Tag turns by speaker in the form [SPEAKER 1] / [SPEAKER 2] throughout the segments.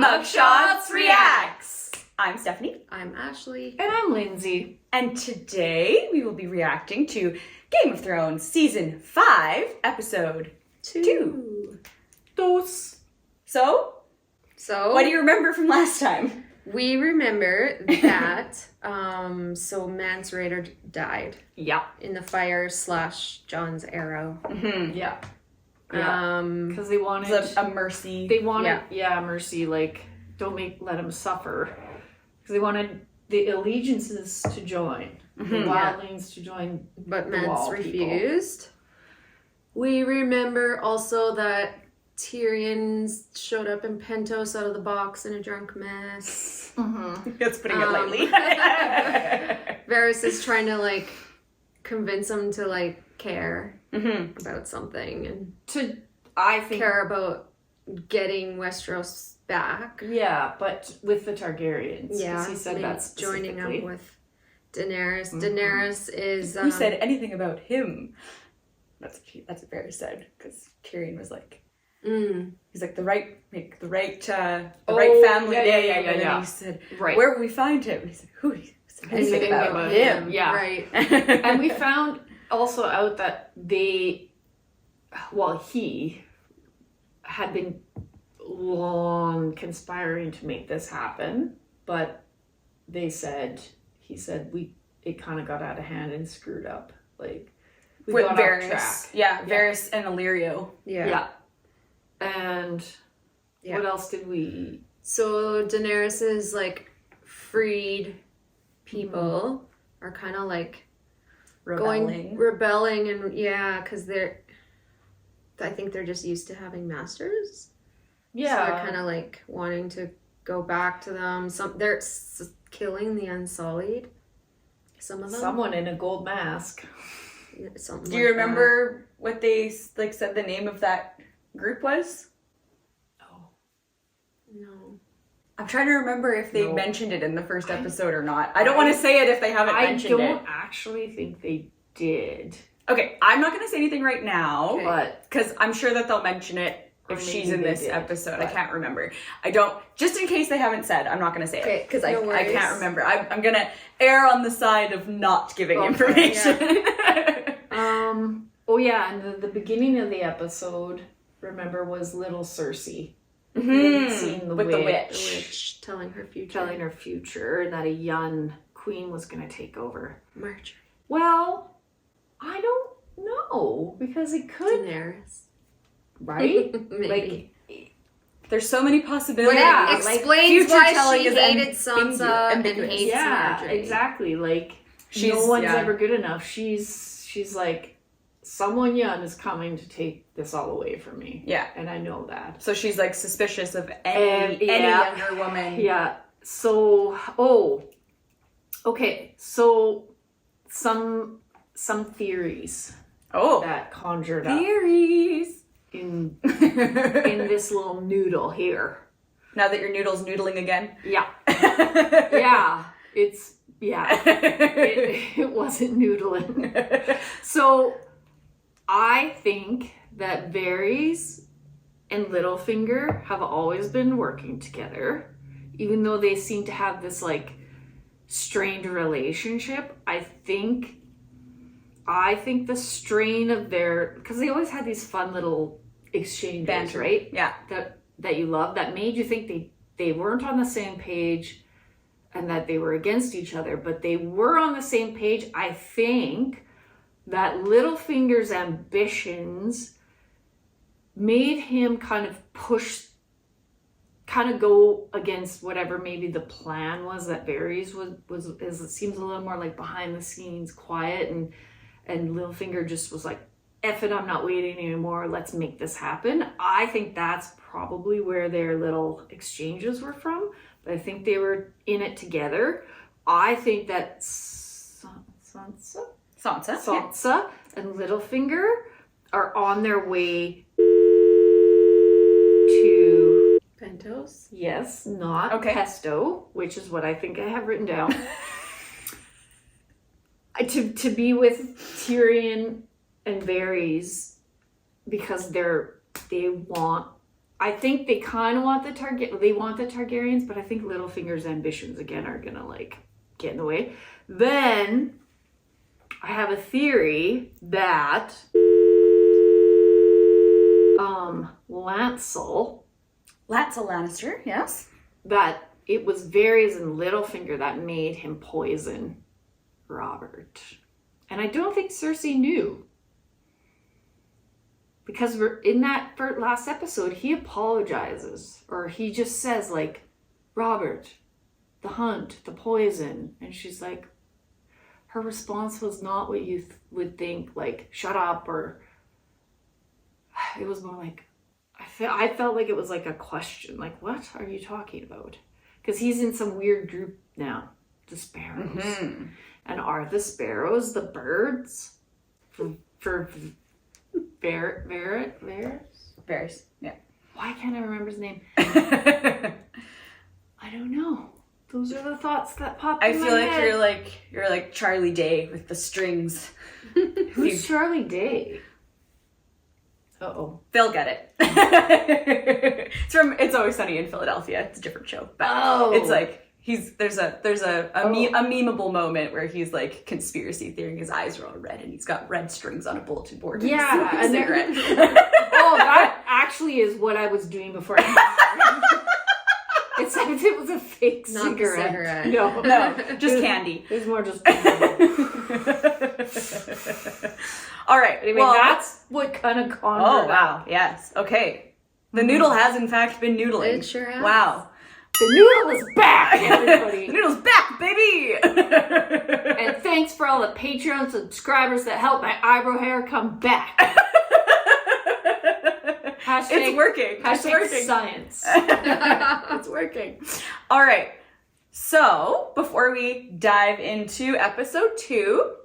[SPEAKER 1] MOKKA Reacts. I'm Stephanie.
[SPEAKER 2] I'm Ashley.
[SPEAKER 3] And I'm Lindsay.
[SPEAKER 1] And today we will be reacting to Game of Thrones Season 5, Episode 2.
[SPEAKER 3] Dos.
[SPEAKER 1] So, what do you remember from last time?
[SPEAKER 2] We remember that, so Mance Rayder died.
[SPEAKER 3] Yeah.
[SPEAKER 2] In the fire / John's arrow.
[SPEAKER 3] Mm-hmm. Yeah. Because they wanted
[SPEAKER 1] a mercy.
[SPEAKER 3] They wanted, mercy. Like, don't let him suffer. Because they wanted the allegiances to join, the wildlings to join,
[SPEAKER 2] but Mance refused. People. We remember also that Tyrion showed up in Pentos out of the box in a drunk mess.
[SPEAKER 1] That's putting it lightly.
[SPEAKER 2] Varys is trying to convince him to care about something and care about getting Westeros back.
[SPEAKER 3] Yeah, but with the Targaryens.
[SPEAKER 2] Yeah,
[SPEAKER 3] he said that's
[SPEAKER 2] joining up with Daenerys. Daenerys is.
[SPEAKER 1] Who said anything about him? That's what Varys said, because Tyrion was like. He's like the right family name, and then he said, "Where will we find him?" He said, "Who?" He said anything about him.
[SPEAKER 3] Yeah,
[SPEAKER 2] right.
[SPEAKER 3] And we found also out that he had been long conspiring to make this happen, but he said it kind of got out of hand and screwed up. We
[SPEAKER 1] with
[SPEAKER 3] got
[SPEAKER 1] Varys,
[SPEAKER 3] off track.
[SPEAKER 1] Varys and Illyrio.
[SPEAKER 3] Yeah. And what else did we?
[SPEAKER 2] So Daenerys is freed people are kind of rebelling and because I think they're just used to having masters.
[SPEAKER 3] Yeah.
[SPEAKER 2] So they're kind of wanting to go back to them. They're killing the Unsullied. Some of them.
[SPEAKER 3] Someone in a gold mask.
[SPEAKER 1] Do you remember what they said the name of that group was?
[SPEAKER 2] No.
[SPEAKER 1] I'm trying to remember if they mentioned it in the first episode or not. I don't want to say it if they haven't mentioned it.
[SPEAKER 3] I don't actually think they did.
[SPEAKER 1] Okay, I'm not going to say anything right now,
[SPEAKER 3] but
[SPEAKER 1] because I'm sure that they'll mention it if she's in this episode. I can't remember. I don't, just in case they haven't said, I'm not going to say it because I can't remember. I'm going to err on the side of not giving information.
[SPEAKER 3] And the beginning of the episode, remember, was little Cersei. Seen the witch
[SPEAKER 2] telling her future,
[SPEAKER 3] and that a young queen was going to take over.
[SPEAKER 2] Marjorie.
[SPEAKER 3] Well, I don't know, because it could.
[SPEAKER 2] Daenerys.
[SPEAKER 3] Right?
[SPEAKER 1] There's so many possibilities.
[SPEAKER 2] Yeah, explains why she hated Sansa and hates Marjorie.
[SPEAKER 3] Exactly. No one's ever good enough. She's like, someone young is coming to take this all away from me. Yeah. And I know that.
[SPEAKER 1] So she's suspicious of any younger woman.
[SPEAKER 3] Yeah. So, okay. So some theories. That conjured up.
[SPEAKER 1] Theories.
[SPEAKER 3] In this little noodle here.
[SPEAKER 1] Now that your noodle's noodling again?
[SPEAKER 3] Yeah. Yeah. It wasn't noodling. So I think that Varys and Littlefinger have always been working together, even though they seem to have this strained relationship. I think the strain of because they always had these fun little exchanges, banter, right?
[SPEAKER 1] Yeah.
[SPEAKER 3] That you love, that made you think they weren't on the same page and that they were against each other, but they were on the same page. I think that Littlefinger's ambitions made him kind of go against whatever maybe the plan was that Varys was it seems a little more behind the scenes quiet, and Littlefinger just was like, F it, I'm not waiting anymore, let's make this happen. I think that's probably where their little exchanges were from, but I think they were in it together. I think that Sansa and Littlefinger are on their way to
[SPEAKER 2] Pentos.
[SPEAKER 3] Yes, not pesto, which is what I think I have written down. to be with Tyrion and Varys, because they want I think they kind of want the Targaryens, but I think Littlefinger's ambitions again are gonna like get in the way. Then I have a theory that Lancel
[SPEAKER 1] Lannister, yes.
[SPEAKER 3] That it was Varys and Littlefinger that made him poison Robert. And I don't think Cersei knew. Because we're in that last episode, he apologizes. Or he just says, like, Robert, the hunt, the poison. And she's like, her response was not what you would think, like, shut up, or it was more like, I felt like it was like a question, like, what are you talking about? Because he's in some weird group now, the Sparrows. Mm-hmm. And are the Sparrows the birds? For
[SPEAKER 1] Varys, yeah.
[SPEAKER 3] Why can't I remember his name? I don't know. Those are the thoughts that pop in my head.
[SPEAKER 1] I feel like you're like Charlie Day with the strings.
[SPEAKER 3] Who's Charlie Day? Uh-oh.
[SPEAKER 1] They'll get it. It's Always Sunny in Philadelphia. It's a different show. But it's like there's a memeable moment where he's like conspiracy theorying, his eyes are all red and he's got red strings on a bulletin board.
[SPEAKER 3] Yeah.
[SPEAKER 1] And cigarette.
[SPEAKER 3] That actually is what I was doing before I It said it was a fake cigarette.
[SPEAKER 1] No, just candy.
[SPEAKER 3] It was more just
[SPEAKER 1] All right.
[SPEAKER 3] Anyway, that's what kind of conjured.
[SPEAKER 1] Oh, wow. Yes. Okay. The noodle has, in fact, been noodling.
[SPEAKER 2] It sure has.
[SPEAKER 1] Wow.
[SPEAKER 3] The noodle is back, everybody.
[SPEAKER 1] The noodle's back, baby!
[SPEAKER 3] And thanks for all the Patreon subscribers that helped my eyebrow hair come back.
[SPEAKER 1] It's working.
[SPEAKER 3] It's working. Science.
[SPEAKER 1] It's working. All right. So, before we dive into episode 2,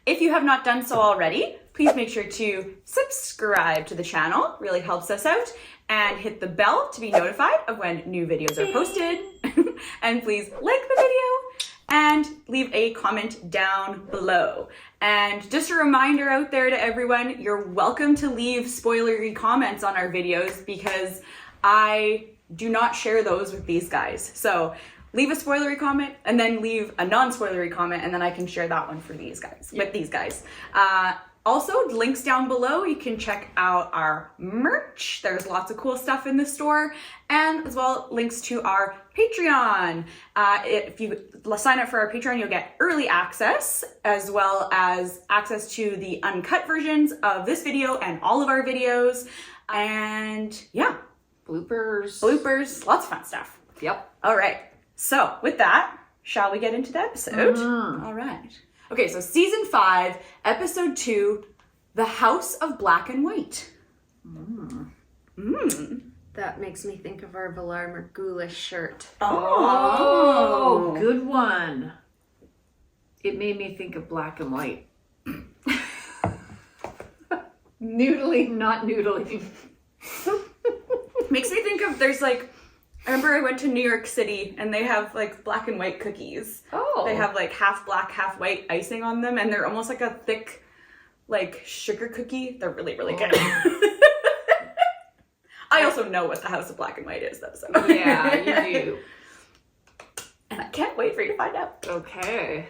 [SPEAKER 1] if you have not done so already, please make sure to subscribe to the channel. Really helps us out. And hit the bell to be notified of when new videos are posted. And please like the video and leave a comment down below. And just a reminder out there to everyone, you're welcome to leave spoilery comments on our videos because I do not share those with these guys. So leave a spoilery comment and then leave a non-spoilery comment and then I can share that one for these guys, with these guys. Also, links down below, you can check out our merch. There's lots of cool stuff in the store, and as well links to our Patreon. If you sign up for our Patreon, you'll get early access, as well as access to the uncut versions of this video and all of our videos. And yeah, bloopers, lots of fun stuff.
[SPEAKER 3] Yep.
[SPEAKER 1] All right. So with that, shall we get into the episode? Mm-hmm. All right. Okay, so season 5, episode 2, The House of Black and White.
[SPEAKER 2] That makes me think of our Valar Morghulis shirt.
[SPEAKER 3] Oh, good one. It made me think of black and white. Noodling, not noodling.
[SPEAKER 1] Makes me think of, there's like, I remember I went to New York City and they have like black and white cookies.
[SPEAKER 3] Oh.
[SPEAKER 1] They have like half black, half white icing on them and they're almost like a thick like sugar cookie. They're really, really good. I also know what the House of Black and White is though. So.
[SPEAKER 3] Yeah, you do.
[SPEAKER 1] And I can't wait for you to find out.
[SPEAKER 3] Okay.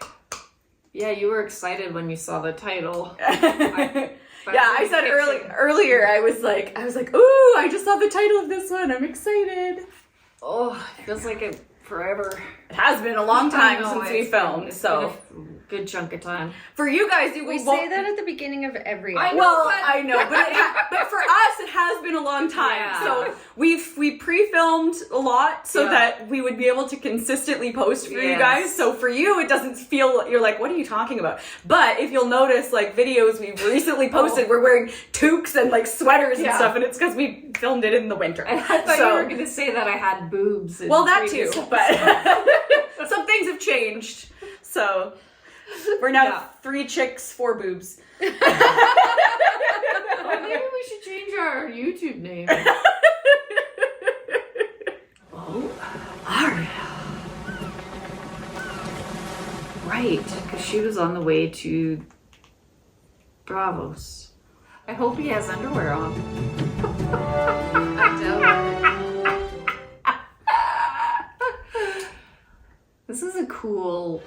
[SPEAKER 3] Yeah, you were excited when you saw the title.
[SPEAKER 1] I said earlier, I was like, ooh, I just saw the title of this one. I'm excited.
[SPEAKER 3] Oh, it feels like it forever.
[SPEAKER 1] It has been a long time since we filmed, so
[SPEAKER 3] good chunk of time.
[SPEAKER 1] For you guys,
[SPEAKER 2] we say that at the beginning of every episode.
[SPEAKER 1] I know, but for us, it has been a long time. Yeah. So we pre-filmed a lot so that we would be able to consistently post for you guys. So for you, it doesn't feel, you're like, what are you talking about? But if you'll notice, like videos we've recently posted, we're wearing toques and like sweaters and stuff, and it's because we filmed it in the winter.
[SPEAKER 3] I thought you were going to say that I had boobs.
[SPEAKER 1] Well, that too, but some things have changed. So we're now 3 chicks, 4 boobs.
[SPEAKER 3] Maybe we should change our YouTube name. Arya. Right, because she was on the way to Bravos. I hope he has underwear on.
[SPEAKER 2] I
[SPEAKER 3] This is a cool,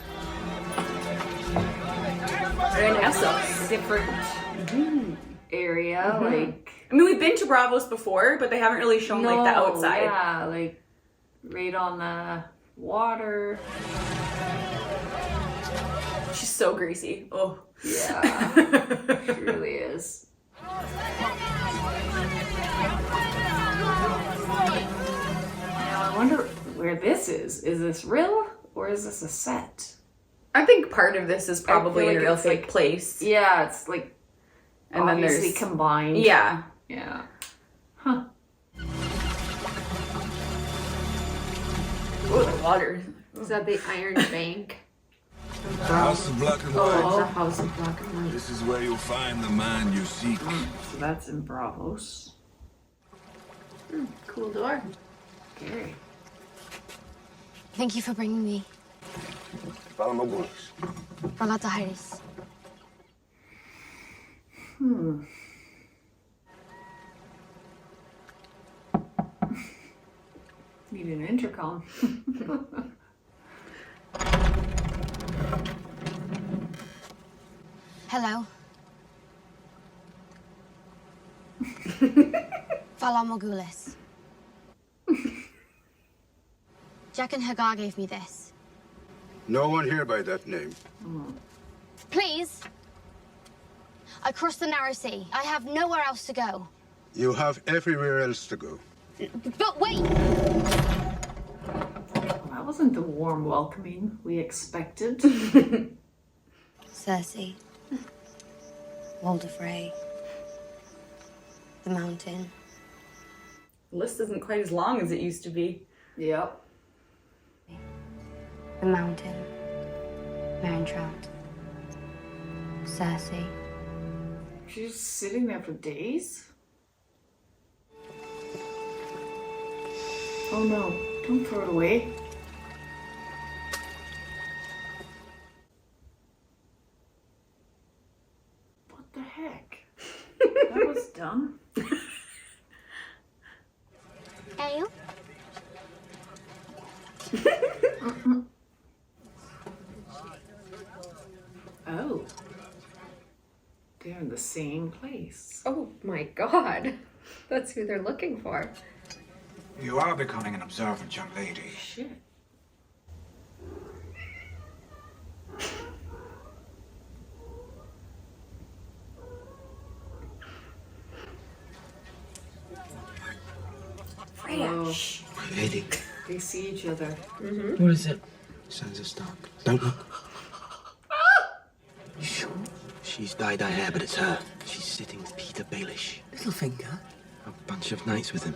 [SPEAKER 1] Very nice.
[SPEAKER 3] different area. Like,
[SPEAKER 1] I mean, we've been to Bravos before, but they haven't really shown like the outside.
[SPEAKER 3] Yeah, like right on the water.
[SPEAKER 1] She's so greasy. Oh.
[SPEAKER 3] Yeah, she really is. Now I wonder where this is. Is this real or is this a set?
[SPEAKER 1] I think part of this is probably
[SPEAKER 3] like
[SPEAKER 1] a real
[SPEAKER 3] it's
[SPEAKER 1] fake
[SPEAKER 3] like-
[SPEAKER 1] place.
[SPEAKER 3] Yeah, it's like
[SPEAKER 1] And then
[SPEAKER 3] obviously
[SPEAKER 1] there's
[SPEAKER 3] combined.
[SPEAKER 1] Yeah.
[SPEAKER 3] Yeah. Huh.
[SPEAKER 1] Oh, the water.
[SPEAKER 2] Is that the Iron Bank?
[SPEAKER 4] House of Black and White.
[SPEAKER 2] Oh, it's a House of Black and White.
[SPEAKER 4] This is where you'll find the man you seek.
[SPEAKER 3] So that's in Bravos.
[SPEAKER 2] Cool door.
[SPEAKER 3] Okay.
[SPEAKER 5] Thank you for bringing me.
[SPEAKER 4] Follow my voice.
[SPEAKER 5] Rolata Harris.
[SPEAKER 3] Need an intercom.
[SPEAKER 5] Hello. Fala Mogulis. Jack and Hagar gave me this.
[SPEAKER 4] No one here by that name.
[SPEAKER 5] Please. I crossed the narrow sea. I have nowhere else to go.
[SPEAKER 4] You have everywhere else to go.
[SPEAKER 5] But wait!
[SPEAKER 3] That wasn't the warm welcoming we expected.
[SPEAKER 5] Cersei. Walder Frey. The mountain.
[SPEAKER 1] The list isn't quite as long as it used to be.
[SPEAKER 3] Yep.
[SPEAKER 5] The mountain. Maren Trout. Cersei.
[SPEAKER 3] She's just sitting there for days? Oh no, don't throw it away. What the heck? That was dumb.
[SPEAKER 5] Ale?
[SPEAKER 3] Oh. They're in the same place.
[SPEAKER 2] Oh my god. That's who they're looking for.
[SPEAKER 6] You are becoming an observant young lady.
[SPEAKER 3] Shit.
[SPEAKER 1] Freya.
[SPEAKER 3] Shh.
[SPEAKER 7] My lady.
[SPEAKER 3] They see each other.
[SPEAKER 7] What is it? Sansa Stark. Don't look. You sure? She's dyed her hair, but it's her. She's sitting with Peter Baelish.
[SPEAKER 8] Littlefinger?
[SPEAKER 7] A bunch of knights with him.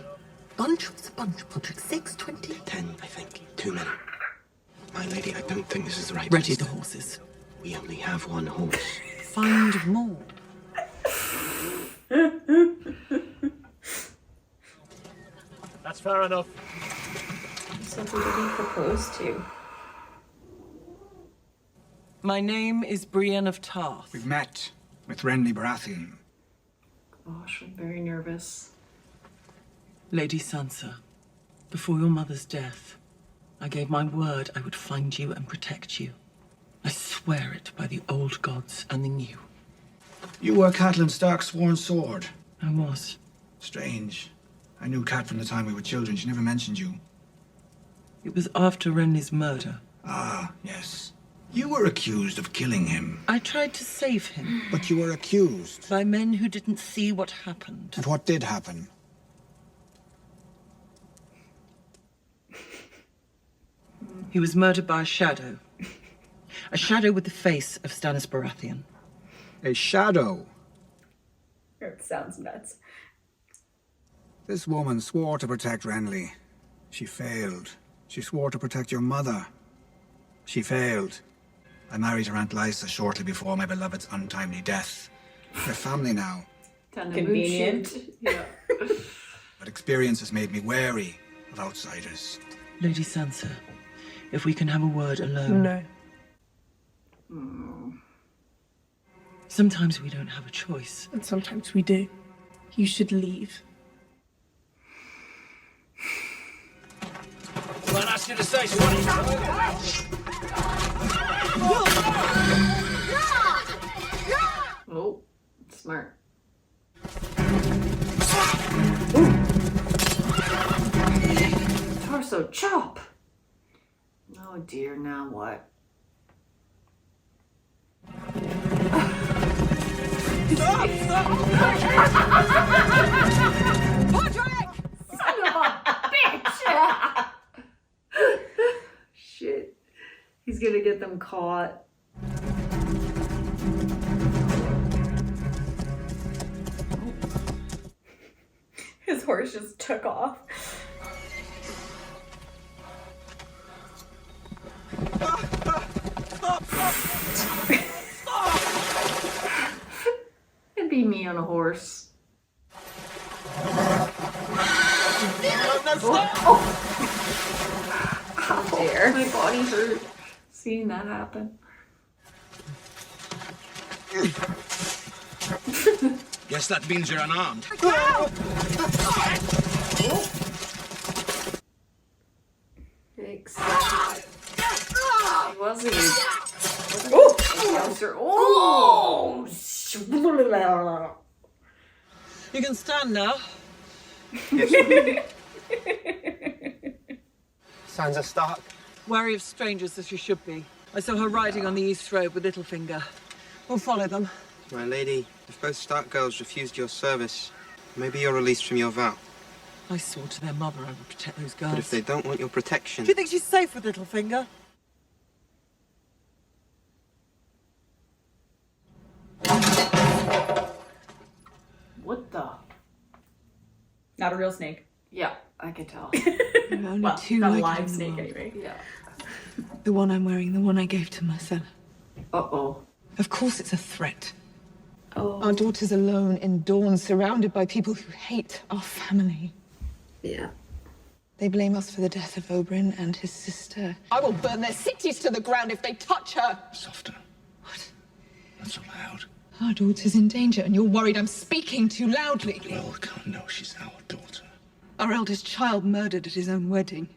[SPEAKER 8] Bunch? What's a bunch? Bunch? 6, 20?
[SPEAKER 7] 10, I think. Too many. My lady, I don't think this is the right
[SPEAKER 8] Ready
[SPEAKER 7] place
[SPEAKER 8] the
[SPEAKER 7] to-
[SPEAKER 8] horses.
[SPEAKER 7] We only have one horse.
[SPEAKER 8] Find more.
[SPEAKER 9] That's fair enough.
[SPEAKER 2] So who did he propose to?
[SPEAKER 8] My name is Brienne of Tarth.
[SPEAKER 6] We've met with Renly Baratheon.
[SPEAKER 3] Gosh, I'm very nervous.
[SPEAKER 8] Lady Sansa, before your mother's death, I gave my word I would find you and protect you. I swear it by the old gods and the new.
[SPEAKER 6] You were Catelyn Stark's sworn sword.
[SPEAKER 8] I was.
[SPEAKER 6] Strange. I knew Cat from the time we were children. She never mentioned you.
[SPEAKER 8] It was after Renly's murder.
[SPEAKER 6] Ah, yes. You were accused of killing him.
[SPEAKER 8] I tried to save him
[SPEAKER 6] But you were accused.
[SPEAKER 8] by men who didn't see what happened.
[SPEAKER 6] And what did happen?
[SPEAKER 8] He was murdered by a shadow. A shadow with the face of Stannis Baratheon.
[SPEAKER 6] A shadow.
[SPEAKER 1] It sounds nuts.
[SPEAKER 6] This woman swore to protect Renly. She failed. She swore to protect your mother. She failed. I married her Aunt Lysa shortly before my beloved's untimely death. We're family now,
[SPEAKER 3] Kind of
[SPEAKER 1] Convenient.
[SPEAKER 3] mood shift. Yeah.
[SPEAKER 6] but experience has made me wary of outsiders.
[SPEAKER 8] Lady Sansa, if we can have a word alone.
[SPEAKER 10] No.
[SPEAKER 8] Sometimes we don't have a choice.
[SPEAKER 10] And sometimes we do. You should leave.
[SPEAKER 9] Well, I asked you to say something.
[SPEAKER 3] Oh, smart. Torso chop. Oh dear, now what? Son of a bitch! Shit. He's gonna get them caught.
[SPEAKER 1] His horse just took off.
[SPEAKER 3] It'd be me on a horse.
[SPEAKER 2] Oh dear.
[SPEAKER 3] My body hurt seeing that happen.
[SPEAKER 7] Guess that means you're unarmed.
[SPEAKER 2] Thanks.
[SPEAKER 3] Was he? Oh! Oh!
[SPEAKER 8] You can stand now.
[SPEAKER 7] Sansa Stark.
[SPEAKER 8] Wary of strangers as you should be. I saw her riding on the East Road with Littlefinger. We'll follow them.
[SPEAKER 7] My lady, if both Stark girls refused your service, maybe you're released from your vow.
[SPEAKER 8] I swore to their mother I would protect those girls.
[SPEAKER 7] But if they don't want your protection...
[SPEAKER 8] Do you think she's safe with Littlefinger?
[SPEAKER 3] What the?
[SPEAKER 1] Not a real snake.
[SPEAKER 3] Yeah, I could tell.
[SPEAKER 8] There are only
[SPEAKER 1] Well,
[SPEAKER 8] two
[SPEAKER 1] not a
[SPEAKER 8] like
[SPEAKER 1] live
[SPEAKER 8] in the
[SPEAKER 1] snake
[SPEAKER 8] world.
[SPEAKER 1] anyway.
[SPEAKER 3] Yeah.
[SPEAKER 8] The one I'm wearing, the one I gave to Marcella.
[SPEAKER 3] Uh-oh.
[SPEAKER 8] Of course it's a threat.
[SPEAKER 2] Oh.
[SPEAKER 8] Our daughter's alone in Dawn, surrounded by people who hate our family.
[SPEAKER 2] Yeah.
[SPEAKER 8] They blame us for the death of Oberyn and his sister. I will burn their cities to the ground if they touch her.
[SPEAKER 4] Softer.
[SPEAKER 8] What?
[SPEAKER 4] Not so loud.
[SPEAKER 8] Our daughter's in danger, and you're worried I'm speaking too loudly.
[SPEAKER 4] Well, can't know she's our daughter.
[SPEAKER 8] Our eldest child murdered at his own wedding.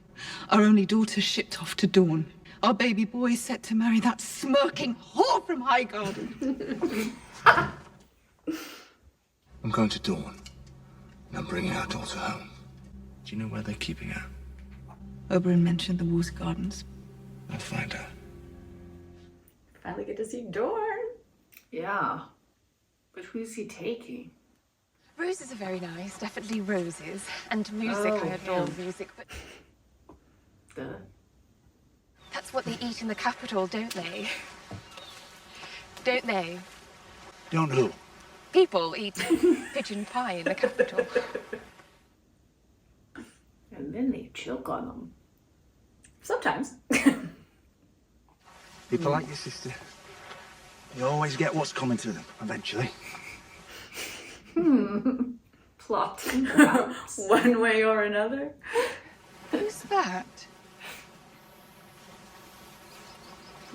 [SPEAKER 8] Our only daughter shipped off to Dawn. Our baby boy set to marry that smirking whore from Highgarden.
[SPEAKER 4] I'm going to Dawn. And I'm bringing our daughter home. Do you know where they're keeping her?
[SPEAKER 8] Oberyn mentioned the Water Gardens.
[SPEAKER 4] I'll find her.
[SPEAKER 1] Finally get to see Dorn.
[SPEAKER 3] Yeah. But who's he taking?
[SPEAKER 10] Roses are very nice, definitely roses. And music,
[SPEAKER 3] Oh,
[SPEAKER 10] I adore
[SPEAKER 3] him.
[SPEAKER 10] music, but
[SPEAKER 3] The...
[SPEAKER 10] that's what they eat in the capital, don't they? Don't they?
[SPEAKER 4] Don't who?
[SPEAKER 10] People eat pigeon pie in the capital.
[SPEAKER 3] And then they choke on them.
[SPEAKER 1] Sometimes.
[SPEAKER 11] People like your sister, they always get what's coming to them, eventually.
[SPEAKER 3] Plot.
[SPEAKER 1] One way or another.
[SPEAKER 8] Who's that?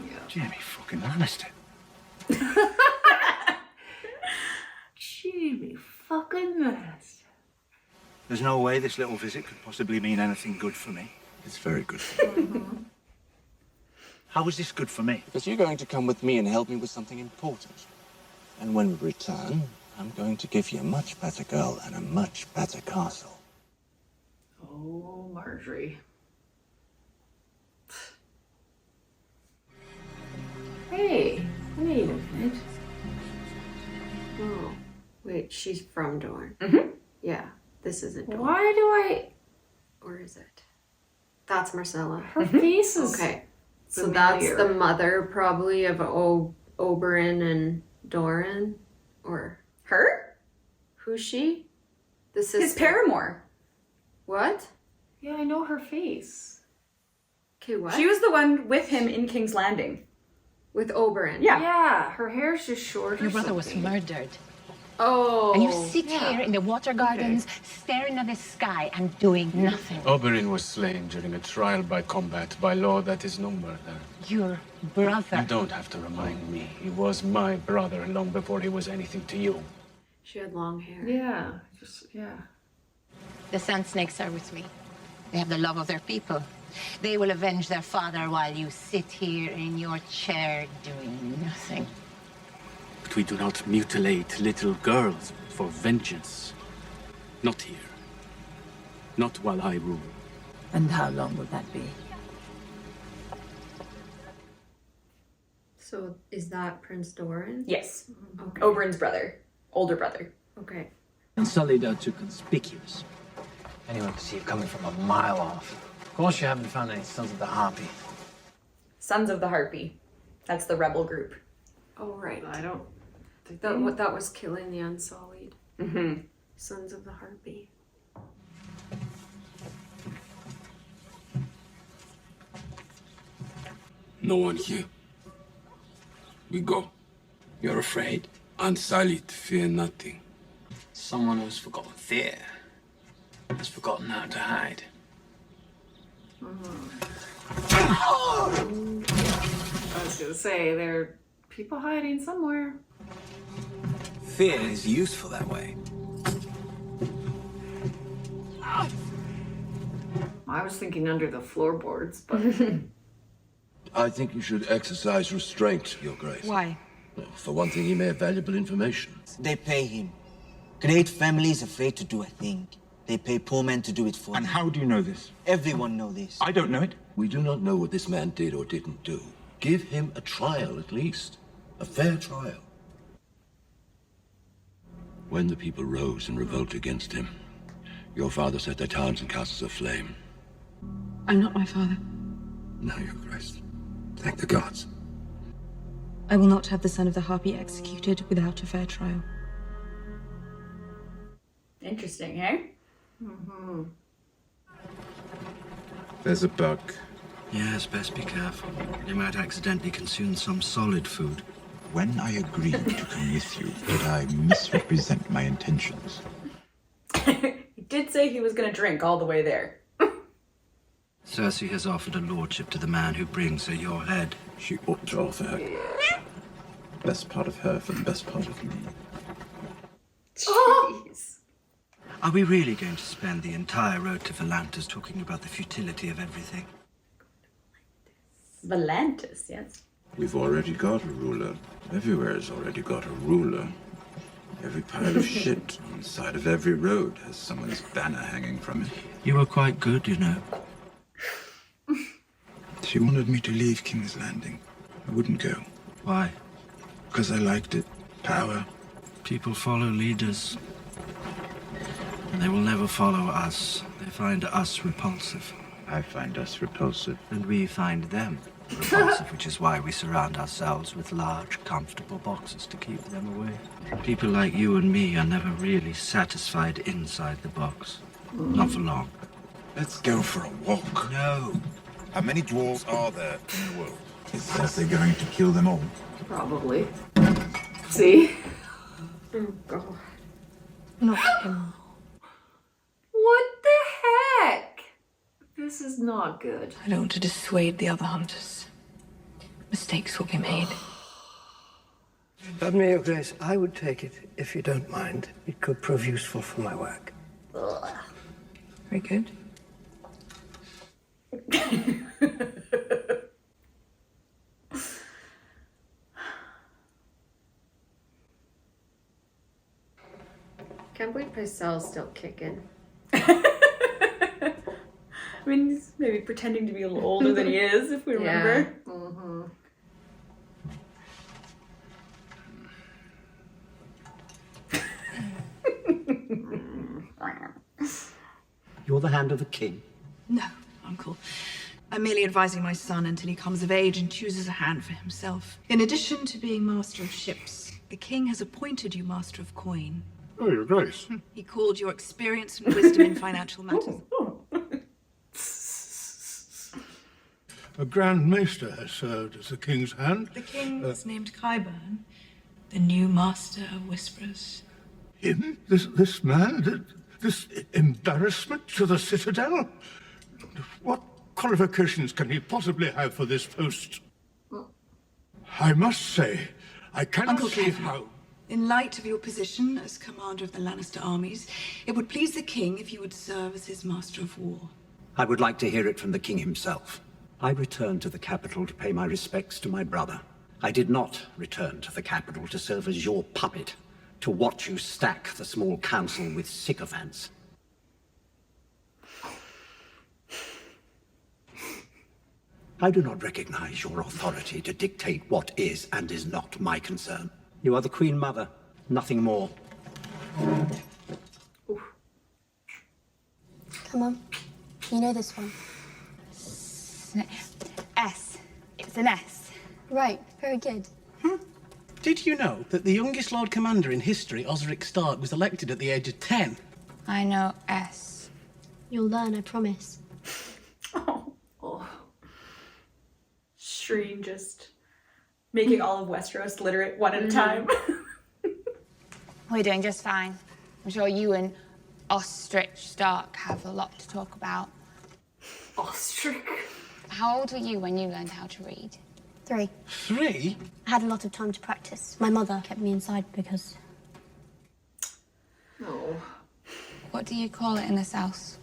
[SPEAKER 3] Yeah.
[SPEAKER 11] Jamie fucking Lannister.
[SPEAKER 3] Jamie fucking Lannister.
[SPEAKER 11] There's no way this little visit could possibly mean anything good for me.
[SPEAKER 4] It's very good for you.
[SPEAKER 11] How is this good for me?
[SPEAKER 7] Because you're going to come with me and help me with something important. And when we return, I'm going to give you a much better girl and a much better castle.
[SPEAKER 3] Oh, Marjorie. Hey, wait a minute.
[SPEAKER 2] Oh. Wait, she's from Dorne.
[SPEAKER 1] Mm-hmm.
[SPEAKER 2] Yeah. This isn't Dorne.
[SPEAKER 3] Why do I...
[SPEAKER 2] Or is it? That's Marcella.
[SPEAKER 3] Her face is...
[SPEAKER 2] Okay. So
[SPEAKER 3] familiar.
[SPEAKER 2] that's the mother, probably, of Oberyn and Doran? Or
[SPEAKER 1] Her?
[SPEAKER 2] who's she? The sister.
[SPEAKER 1] His paramour.
[SPEAKER 2] What?
[SPEAKER 3] Yeah, I know her face.
[SPEAKER 2] Okay, what?
[SPEAKER 1] She was the one with him in King's Landing.
[SPEAKER 2] with Oberyn.
[SPEAKER 1] Yeah.
[SPEAKER 3] Yeah, her hair's just short.
[SPEAKER 12] Your brother was murdered.
[SPEAKER 2] Oh.
[SPEAKER 12] And you sit here in the water gardens, staring at the sky and doing nothing.
[SPEAKER 13] Oberyn was slain during a trial by combat. By law, that is no murder.
[SPEAKER 12] Your brother.
[SPEAKER 13] You don't have to remind me. He was my brother long before he was anything to you.
[SPEAKER 2] She had long hair.
[SPEAKER 3] Yeah, yeah.
[SPEAKER 12] The sand snakes are with me. They have the love of their people. They will avenge their father while you sit here in your chair doing nothing.
[SPEAKER 13] But we do not mutilate little girls for vengeance. Not here. Not while I rule.
[SPEAKER 14] And how long will that be?
[SPEAKER 2] So is that Prince Doran?
[SPEAKER 1] Yes.
[SPEAKER 2] Okay.
[SPEAKER 1] Oberyn's brother. Older brother.
[SPEAKER 2] Okay.
[SPEAKER 13] And sullied are too conspicuous.
[SPEAKER 11] Anyone could see you coming from a mile off. Of course you haven't found any Sons of the Harpy.
[SPEAKER 1] Sons of the Harpy. That's the rebel group.
[SPEAKER 2] Oh, right.
[SPEAKER 3] I don't think
[SPEAKER 2] That was killing the Unsullied.
[SPEAKER 1] Mm-hmm.
[SPEAKER 2] Sons of the Harpy.
[SPEAKER 4] No one here. We go. You're afraid? Unsullied, fear nothing.
[SPEAKER 11] Someone who's forgotten fear has forgotten how to hide.
[SPEAKER 3] I was gonna say, there are people hiding somewhere.
[SPEAKER 11] Fear is useful that way.
[SPEAKER 3] I was thinking under the floorboards, but
[SPEAKER 15] I think you should exercise restraint, Your Grace.
[SPEAKER 16] Why?
[SPEAKER 15] Well, for one thing, he may have valuable information.
[SPEAKER 17] They pay him. Great families afraid to do a thing. They pay poor men to do it for them.
[SPEAKER 15] And how do you know this?
[SPEAKER 17] Everyone knows this.
[SPEAKER 15] I don't know it. We do not know what this man did or didn't do. Give him a trial, at least. A fair trial. When the people rose in revolt against him, your father set their towns and castles aflame.
[SPEAKER 16] I'm not my father.
[SPEAKER 15] No, Your Grace. Thank the gods.
[SPEAKER 16] I will not have the son of the Harpy executed without a fair trial.
[SPEAKER 1] Interesting, eh?
[SPEAKER 3] mm-hmm.
[SPEAKER 18] There's a bug.
[SPEAKER 19] Yes, best be careful. You might accidentally consume some solid food.
[SPEAKER 18] When I agreed to come with you, did I misrepresent my intentions?
[SPEAKER 1] He did say he was going to drink all the way there.
[SPEAKER 19] Cersei has offered a lordship to the man who brings her your head.
[SPEAKER 18] She ought to offer her. Best part of her for the best part of me.
[SPEAKER 1] Jeez.
[SPEAKER 19] Are we really going to spend the entire road to Volantis talking about the futility of everything?
[SPEAKER 1] Volantis, yes.
[SPEAKER 15] We've already got a ruler. Everywhere has already got a ruler. Every pile of shit on the side of every road has someone's banner hanging from it.
[SPEAKER 19] You were quite good, you know.
[SPEAKER 18] She wanted me to leave King's Landing. I wouldn't go.
[SPEAKER 19] Why?
[SPEAKER 18] Because I liked it. Power.
[SPEAKER 19] People follow leaders. And they will never follow us. They find us repulsive.
[SPEAKER 18] I find us repulsive.
[SPEAKER 19] And we find them repulsive, which is why we surround ourselves with large, comfortable boxes to keep them away. People like you and me are never really satisfied inside the box. Not for long.
[SPEAKER 18] Let's go for a walk.
[SPEAKER 19] No.
[SPEAKER 18] How many dwarves are there in the world? Is Cersei going to kill them all?
[SPEAKER 3] Probably. See?
[SPEAKER 2] Oh, God.
[SPEAKER 16] Not him.
[SPEAKER 3] What the heck? This is not good.
[SPEAKER 16] I don't want to dissuade the other hunters. Mistakes will be made.
[SPEAKER 20] Pardon me, Your Grace. I would take it, if you don't mind. It could prove useful for my work.
[SPEAKER 16] Very good.
[SPEAKER 2] Can't believe Pycelle's still kicking.
[SPEAKER 1] I mean, he's maybe pretending to be a little older than he is, if we remember.
[SPEAKER 2] Yeah. Mm-hmm.
[SPEAKER 11] You're the hand of the king?
[SPEAKER 16] No, Uncle. I'm merely advising my son until he comes of age and chooses a hand for himself. In addition to being master of ships, the king has appointed you master of coin.
[SPEAKER 15] Oh, Your Grace.
[SPEAKER 16] He called your experience and wisdom in financial matters.
[SPEAKER 15] A Grand Maester has served as the king's hand.
[SPEAKER 16] The king is named Qyburn, the new master of whisperers.
[SPEAKER 15] Him? This man? This embarrassment to the Citadel? What qualifications can he possibly have for this post? I must say, I cannot
[SPEAKER 16] Uncle
[SPEAKER 15] see
[SPEAKER 16] Kevin,
[SPEAKER 15] how...
[SPEAKER 16] in light of your position as commander of the Lannister armies, it would please the king if you would serve as his master of war.
[SPEAKER 21] I would like to hear it from the king himself. I returned to the capital to pay my respects to my brother. I did not return to the capital to serve as your puppet, to watch you stack the small council with sycophants. I do not recognize your authority to dictate what is and is not my concern. You are the Queen Mother, nothing more.
[SPEAKER 5] Come on. You know this one.
[SPEAKER 10] S. It's an S.
[SPEAKER 5] Right, very good.
[SPEAKER 9] Did you know that the youngest Lord Commander in history, Osric Stark, was elected at the age of 10?
[SPEAKER 10] I know S.
[SPEAKER 5] You'll learn, I promise.
[SPEAKER 1] Stream just making all of Westeros literate one at a time.
[SPEAKER 10] We're doing just fine. I'm sure you and Ostrich Stark have a lot to talk about.
[SPEAKER 3] Ostrich?
[SPEAKER 10] How old were you when you learned how to read?
[SPEAKER 5] 3.
[SPEAKER 9] 3?
[SPEAKER 5] I had a lot of time to practice. My mother kept me inside because...
[SPEAKER 3] Oh.
[SPEAKER 10] What do you call it in this house?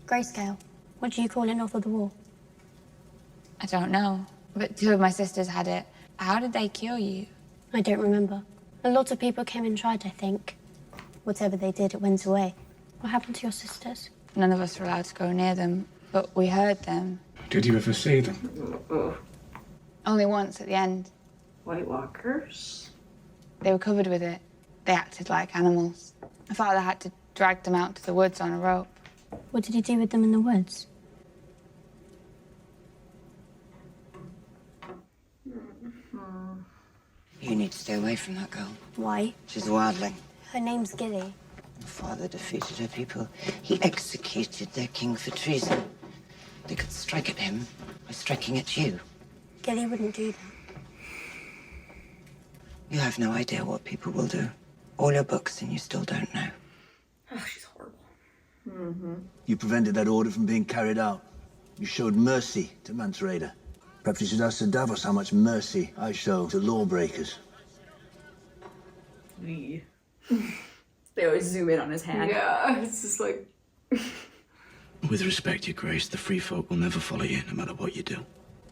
[SPEAKER 5] Grayscale. What do you call it north of the wall?
[SPEAKER 10] I don't know. But 2 of my sisters had it. How did they cure you?
[SPEAKER 5] I don't remember. A lot of people came and tried, I think. Whatever they did, it went away. What happened to your sisters?
[SPEAKER 10] None of us were allowed to go near them, but we heard them.
[SPEAKER 15] Did you ever see them?
[SPEAKER 10] Only once at the end.
[SPEAKER 3] White Walkers?
[SPEAKER 10] They were covered with it. They acted like animals. My father had to drag them out to the woods on a rope.
[SPEAKER 5] What did he do with them in the woods?
[SPEAKER 17] You need to stay away from that girl.
[SPEAKER 5] Why?
[SPEAKER 17] She's a wildling.
[SPEAKER 5] Her name's Gilly.
[SPEAKER 17] Your father defeated her people. He executed their king for treason. They could strike at him by striking at you.
[SPEAKER 5] Gilly wouldn't do that.
[SPEAKER 17] You have no idea what people will do. All your books and you still don't know.
[SPEAKER 1] Oh, she's horrible.
[SPEAKER 11] You prevented that order from being carried out. You showed mercy to Mance Rayder. Perhaps you should ask Sir Davos how much mercy I show to lawbreakers.
[SPEAKER 1] They always zoom in on his hand.
[SPEAKER 3] Yeah, it's just like...
[SPEAKER 13] With respect, Your Grace, the free folk will never follow you, no matter what you do.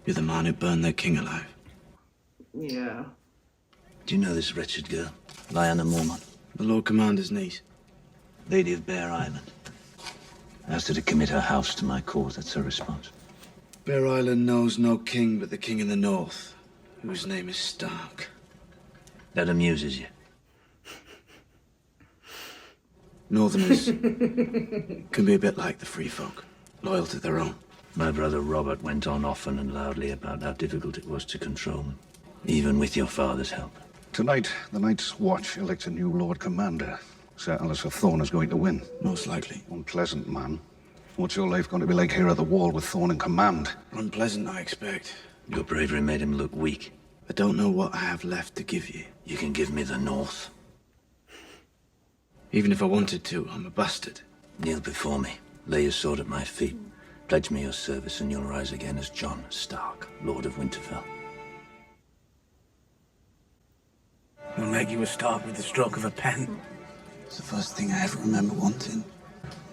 [SPEAKER 13] You're the man who burned their king alive.
[SPEAKER 3] Yeah.
[SPEAKER 11] Do you know this wretched girl, Lyanna Mormont?
[SPEAKER 13] The Lord Commander's niece.
[SPEAKER 11] Lady of Bear Island. I asked her to commit her house to my cause. That's her response.
[SPEAKER 13] Bear Island knows no king but the king in the north, whose name is Stark.
[SPEAKER 11] That amuses you.
[SPEAKER 13] Northerners can be a bit like the free folk, loyal to their own.
[SPEAKER 11] My brother Robert went on often and loudly about how difficult it was to control them, even with your father's help.
[SPEAKER 15] Tonight, the Night's Watch elects a new Lord Commander. Sir Alistair Thorne is going to win.
[SPEAKER 13] Most likely.
[SPEAKER 15] Unpleasant, man. What's your life going to be like here at the Wall with Thorne in command?
[SPEAKER 13] Unpleasant, I expect.
[SPEAKER 11] Your bravery made him look weak.
[SPEAKER 13] I don't know what I have left to give you.
[SPEAKER 11] You can give me the North.
[SPEAKER 13] Even if I wanted to, I'm a bastard.
[SPEAKER 11] Kneel before me. Lay your sword at my feet. Pledge me your service and you'll rise again as Jon Stark, Lord of Winterfell.
[SPEAKER 19] We'll make you a Stark with the stroke of a pen.
[SPEAKER 13] It's the first thing I ever remember wanting.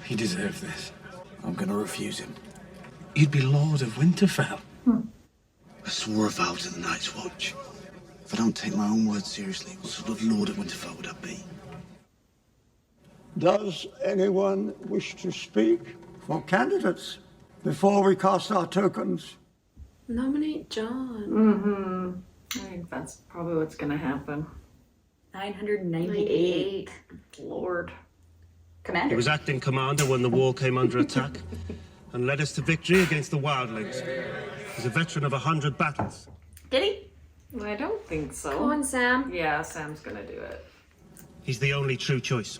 [SPEAKER 13] He deserved this. I'm gonna refuse him. You'd be Lord of Winterfell. I swore a vow to the Night's Watch. If I don't take my own words seriously, what sort of Lord of Winterfell would I be?
[SPEAKER 22] Does anyone wish to speak for candidates before we cast our tokens?
[SPEAKER 2] Nominate Jon.
[SPEAKER 3] I think that's probably what's gonna happen.
[SPEAKER 1] 998.
[SPEAKER 3] Lord.
[SPEAKER 1] Commander.
[SPEAKER 9] He was acting commander when the war came under attack and led us to victory against the wildlings. He's a veteran of 100 battles.
[SPEAKER 1] Did he?
[SPEAKER 3] I don't think so.
[SPEAKER 2] Come on, Sam.
[SPEAKER 3] Yeah, Sam's gonna do it.
[SPEAKER 9] He's the only true choice.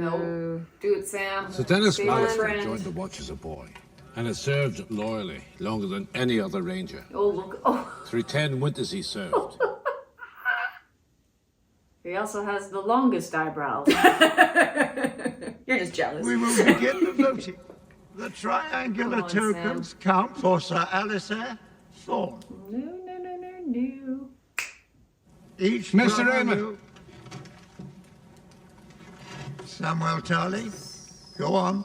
[SPEAKER 3] No. Do it, Sam.
[SPEAKER 4] Sir Dennis
[SPEAKER 3] Be my
[SPEAKER 4] Mallister
[SPEAKER 3] friend.
[SPEAKER 4] joined the Watch as a boy and has served loyally longer than any other ranger.
[SPEAKER 3] Oh, look. Oh.
[SPEAKER 4] Through 10 winters he served.
[SPEAKER 3] He also has the longest eyebrows.
[SPEAKER 1] You're just jealous.
[SPEAKER 22] We will begin the voting. The triangular tokens count for Sir Alistair Thorne.
[SPEAKER 3] No.
[SPEAKER 22] Each
[SPEAKER 15] Mr.
[SPEAKER 22] brother
[SPEAKER 15] Raymond.
[SPEAKER 22] knew- Samuel Tarley. Go on.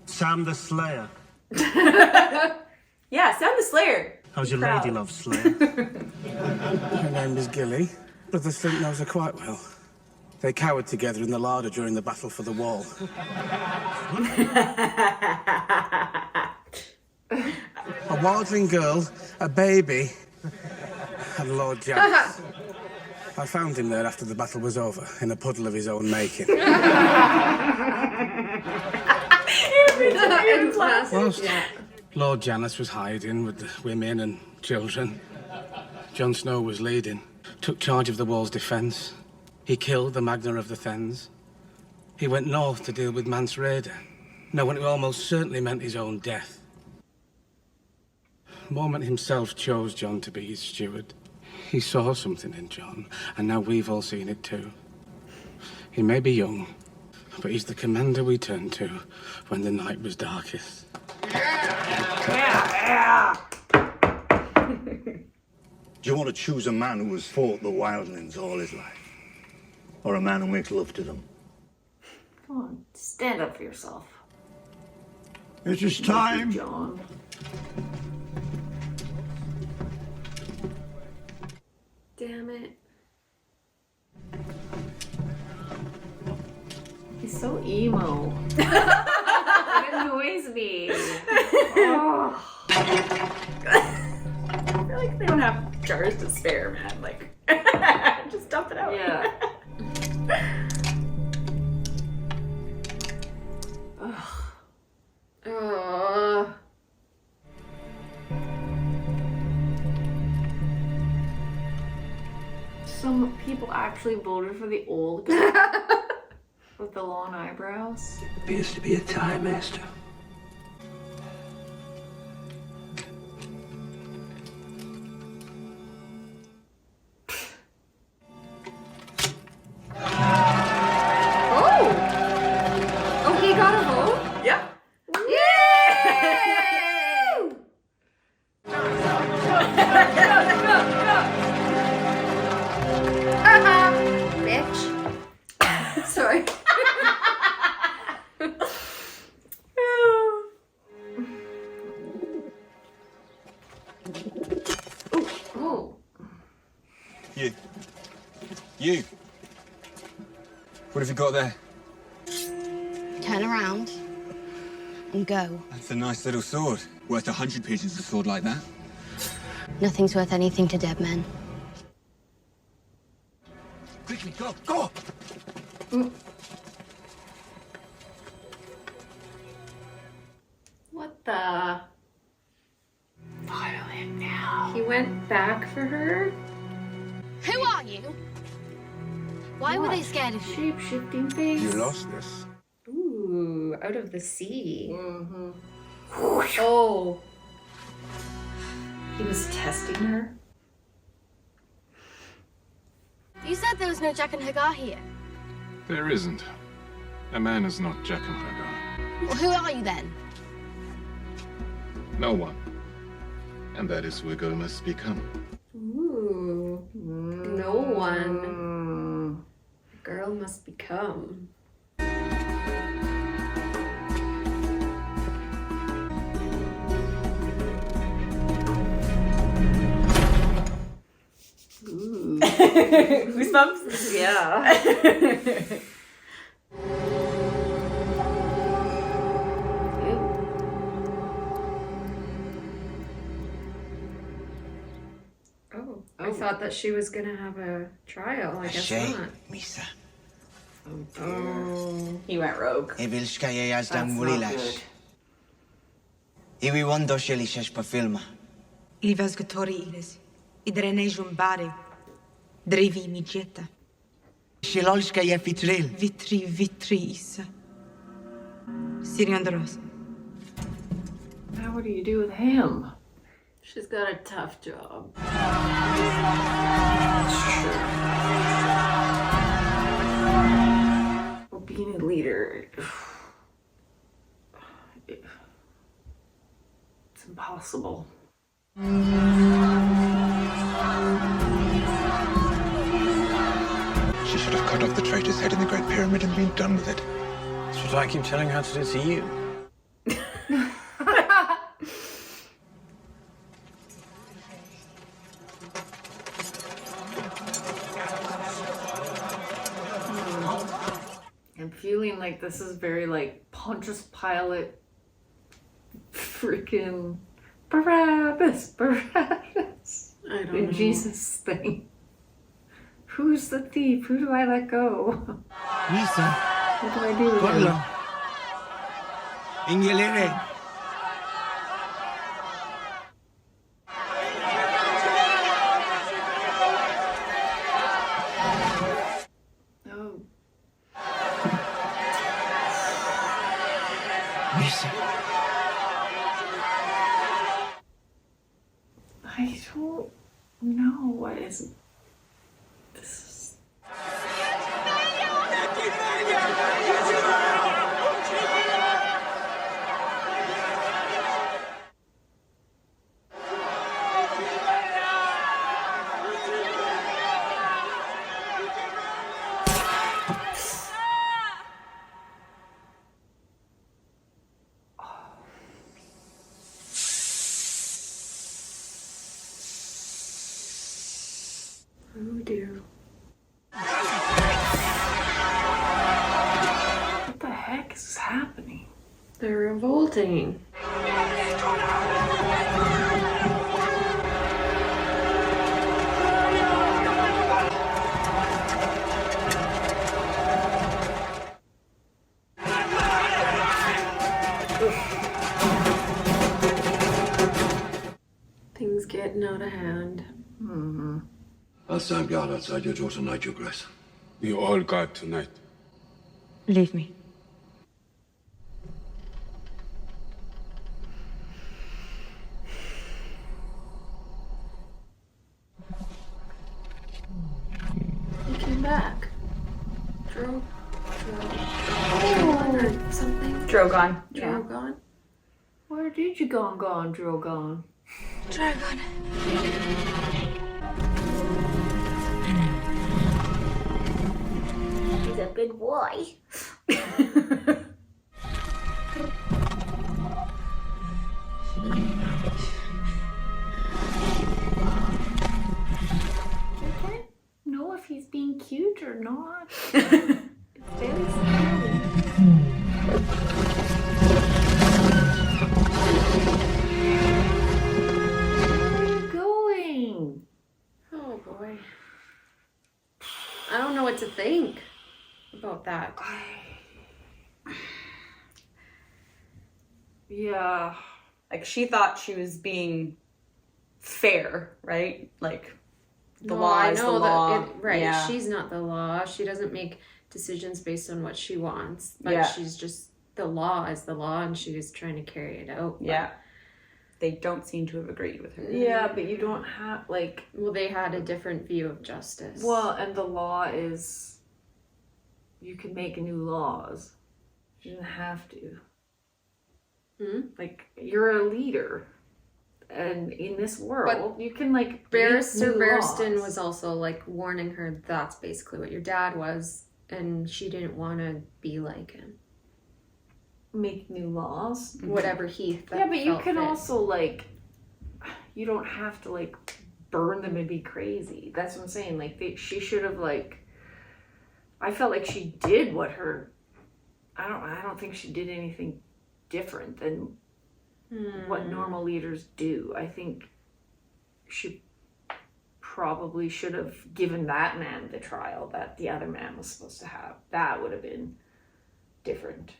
[SPEAKER 9] Sam the Slayer.
[SPEAKER 1] Yeah, Sam the Slayer.
[SPEAKER 9] How's your
[SPEAKER 1] Proud.
[SPEAKER 9] lady love, Slayer?
[SPEAKER 13] Her name is Gilly. Brother Slint knows her quite well. They cowered together in the larder during the battle for the wall. A wildling girl, a baby, and Lord Janus. I found him there after the battle was over, in a puddle of his own making. Whilst Lord Janus was hiding with the women and children, Jon Snow was leading, took charge of the wall's defence. He killed the Magna of the Fens. He went north to deal with Mance Rayder, knowing it almost certainly meant his own death. Mormont himself chose Jon to be his steward. He saw something in Jon, and now we've all seen it too. He may be young, but he's the commander we turned to when the night was darkest.
[SPEAKER 22] Yeah. Do you want to choose a man who has fought the wildlings all his life? Or a man who makes love to them?
[SPEAKER 3] Come on, stand up for yourself.
[SPEAKER 22] It is time.
[SPEAKER 3] Jon.
[SPEAKER 2] Damn it.
[SPEAKER 3] He's so emo. It annoys me. Oh.
[SPEAKER 1] I feel like they don't have jars to spare, man. Like, just dump it out.
[SPEAKER 3] Yeah. Some people actually voted for the old guy with the long eyebrows.
[SPEAKER 11] Appears to be a tie, Master.
[SPEAKER 2] Oh, he got a vote?
[SPEAKER 1] Yeah.
[SPEAKER 2] Bitch. Sorry.
[SPEAKER 3] Oh.
[SPEAKER 6] You. What have you got there?
[SPEAKER 5] Turn around and go.
[SPEAKER 6] That's a nice little sword. Worth 100 pigeons, a sword like that.
[SPEAKER 5] Nothing's worth anything to dead men.
[SPEAKER 11] Quickly, go!
[SPEAKER 2] What the?
[SPEAKER 3] Follow him now.
[SPEAKER 2] He went back for her?
[SPEAKER 5] Who are you? Why were they scared of you?
[SPEAKER 3] Shape-shifting things.
[SPEAKER 13] You lost this.
[SPEAKER 2] Ooh, out of the sea. Oh.
[SPEAKER 3] He was testing her.
[SPEAKER 5] You said there was no Jack and Hagar here.
[SPEAKER 8] There isn't. A man is not Jack and Hagar.
[SPEAKER 5] Well, who are you then?
[SPEAKER 8] No one. And that is who a girl must become.
[SPEAKER 2] Ooh. No one. A girl must become.
[SPEAKER 3] Ooh.
[SPEAKER 1] Goosebumps?
[SPEAKER 3] Yeah.
[SPEAKER 2] Oh, I thought that she was gonna have a trial. I guess not.
[SPEAKER 17] Misa.
[SPEAKER 1] Oh, he went rogue.
[SPEAKER 17] Evilska je
[SPEAKER 1] That's
[SPEAKER 17] jazdan
[SPEAKER 1] not
[SPEAKER 17] murilash.
[SPEAKER 1] good.
[SPEAKER 17] Iwi wando sheli shesh pa filma.
[SPEAKER 16] Ilvas gatori iles. Idrenejum bari. Drivi mi jetta.
[SPEAKER 17] Shilolska je fitril.
[SPEAKER 16] Vitri isa. Siriandros.
[SPEAKER 3] Now what do you do with him?
[SPEAKER 2] She's got a tough job.
[SPEAKER 3] Well, being a leader, it's impossible.
[SPEAKER 6] She should have cut off the traitor's head in the Great Pyramid and been done with it.
[SPEAKER 17] Should
[SPEAKER 13] That's why I keep telling her to do it to you.
[SPEAKER 3] I'm feeling like this is very like Pontius Pilate freaking Barabbas.
[SPEAKER 2] I don't know.
[SPEAKER 3] Jesus thing. Who's the thief? Who do I let go?
[SPEAKER 13] Lisa.
[SPEAKER 3] What do I do?
[SPEAKER 13] Corlo. Ingelere.
[SPEAKER 3] Oh.
[SPEAKER 13] Lisa.
[SPEAKER 3] I don't know what is this. Oh dear. What the heck is happening?
[SPEAKER 2] They're revolting. Things getting out of hand.
[SPEAKER 3] Mm-hmm.
[SPEAKER 6] I'll stand guard outside your door tonight, Your Grace.
[SPEAKER 8] You all guard tonight.
[SPEAKER 14] Leave me.
[SPEAKER 2] He came back. Drogon or something.
[SPEAKER 1] Drogon. Yeah.
[SPEAKER 2] Drogon.
[SPEAKER 3] Where did you gone, Drogon?
[SPEAKER 10] Dragon.
[SPEAKER 1] He's a good boy.
[SPEAKER 3] Know if he's being cute or not. It's very scary. Where are you going?
[SPEAKER 2] Oh boy. I don't know what to think about that.
[SPEAKER 3] Yeah.
[SPEAKER 1] Like, she thought she was being fair, right? Like, the law is the law.
[SPEAKER 2] Right.
[SPEAKER 1] Yeah.
[SPEAKER 2] She's not the law. She doesn't make decisions based on what she wants. But
[SPEAKER 1] Yeah.
[SPEAKER 2] she's just, the law is the law, and she was trying to carry it out.
[SPEAKER 1] Yeah. They don't seem to have agreed with her.
[SPEAKER 3] Yeah, but you don't have, like...
[SPEAKER 2] Well, they had a different view of justice.
[SPEAKER 3] Well, and the law is... You can make new laws. You didn't have to. Like, you're a leader. And in this world, you can, like,
[SPEAKER 2] Barrister Barristan
[SPEAKER 3] laws.
[SPEAKER 2] was also, like, warning her that's basically what your dad was, and she didn't want to be like him.
[SPEAKER 3] Make new laws.
[SPEAKER 2] Whatever he felt.
[SPEAKER 3] Yeah, but you can
[SPEAKER 2] fit.
[SPEAKER 3] also, like... You don't have to, like, burn them and be crazy. That's what I'm saying. Like, she should have, like... I felt like she did what her... I don't think she did anything different than what normal leaders do. I think she probably should have given that man the trial that the other man was supposed to have. That would have been different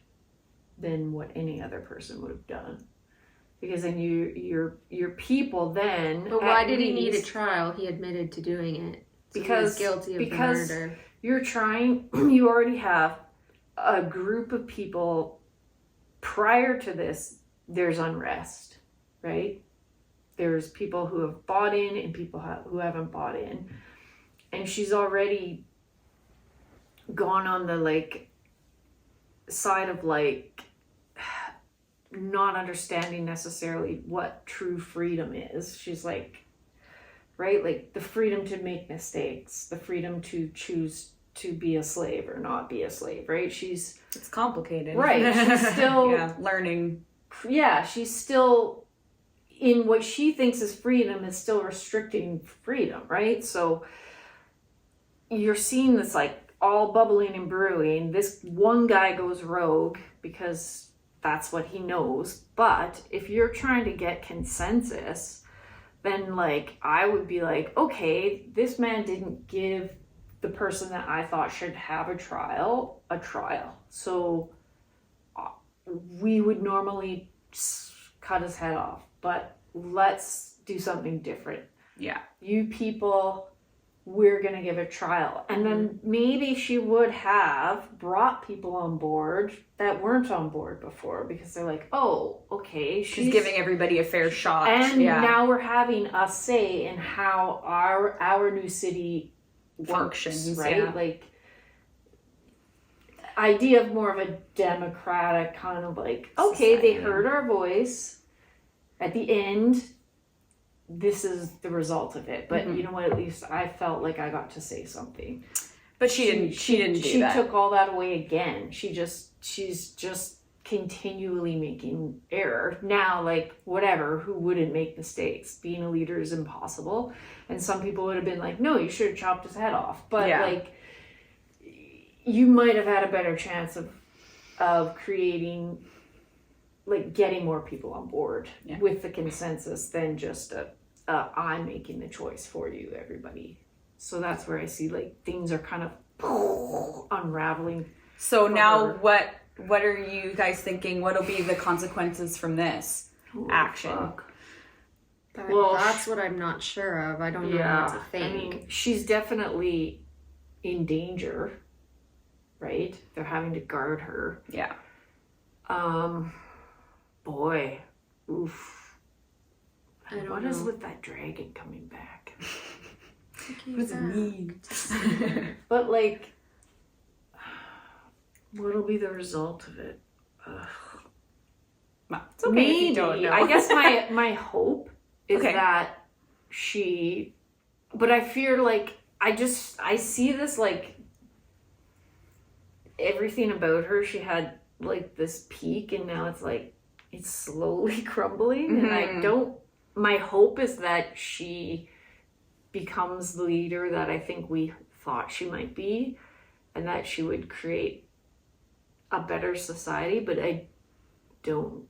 [SPEAKER 3] than what any other person would have done. Because then your people then...
[SPEAKER 2] But why did he need a trial? He admitted to doing it. So he was guilty of the murder.
[SPEAKER 3] You're trying... You already have a group of people. Prior to this, there's unrest, right? There's people who have bought in and people who haven't bought in. And she's already gone on the, like, side of, like, not understanding necessarily what true freedom is. She's like, right? Like, the freedom to make mistakes, the freedom to choose to be a slave or not be a slave, right?
[SPEAKER 1] It's complicated.
[SPEAKER 3] Right. She's still
[SPEAKER 1] learning.
[SPEAKER 3] Yeah, she's still in what she thinks is freedom is still restricting freedom, right? So you're seeing this like all bubbling and brewing. This one guy goes rogue because that's what he knows. But if you're trying to get consensus, then like I would be like, okay, this man didn't give the person that I thought should have a trial. So we would normally just cut his head off, but let's do something different.
[SPEAKER 1] Yeah.
[SPEAKER 3] You people, we're going to give a trial. And then maybe she would have brought people on board that weren't on board before because they're like, oh, okay.
[SPEAKER 1] She's giving everybody a fair shot.
[SPEAKER 3] And now we're having a say in how our new city
[SPEAKER 1] functions,
[SPEAKER 3] works, right?
[SPEAKER 1] Yeah.
[SPEAKER 3] Like, idea of more of a democratic kind of like, okay, they heard our voice. At the end, this is the result of it. But you know what? At least I felt like I got to say something.
[SPEAKER 1] But she didn't do that.
[SPEAKER 3] She took all that away again. She's just continually making error. Now, like, whatever, who wouldn't make mistakes? Being a leader is impossible. And some people would have been like, no, you should have chopped his head off. But like, you might have had a better chance of creating, like, getting more people on board with the consensus than just I'm making the choice for you, everybody. So that's where I see, like, things are kind of unraveling.
[SPEAKER 1] So now what are you guys thinking? What'll be the consequences from this action?
[SPEAKER 2] That's what I'm not sure of. I don't know what to think.
[SPEAKER 3] I mean, she's definitely in danger, right? They're having to guard her.
[SPEAKER 1] Yeah.
[SPEAKER 3] Boy. Oof.
[SPEAKER 2] I don't
[SPEAKER 3] What
[SPEAKER 2] know.
[SPEAKER 3] is with that dragon coming back?
[SPEAKER 1] What does it mean?
[SPEAKER 3] But like, what'll be the result of it?
[SPEAKER 1] It's okay if you don't know.
[SPEAKER 3] I guess my hope is that she, but I fear like, I see this like, everything about her, she had like this peak and now it's like, it's slowly crumbling. And my hope is that she becomes the leader that I think we thought she might be and that she would create a better society, but I don't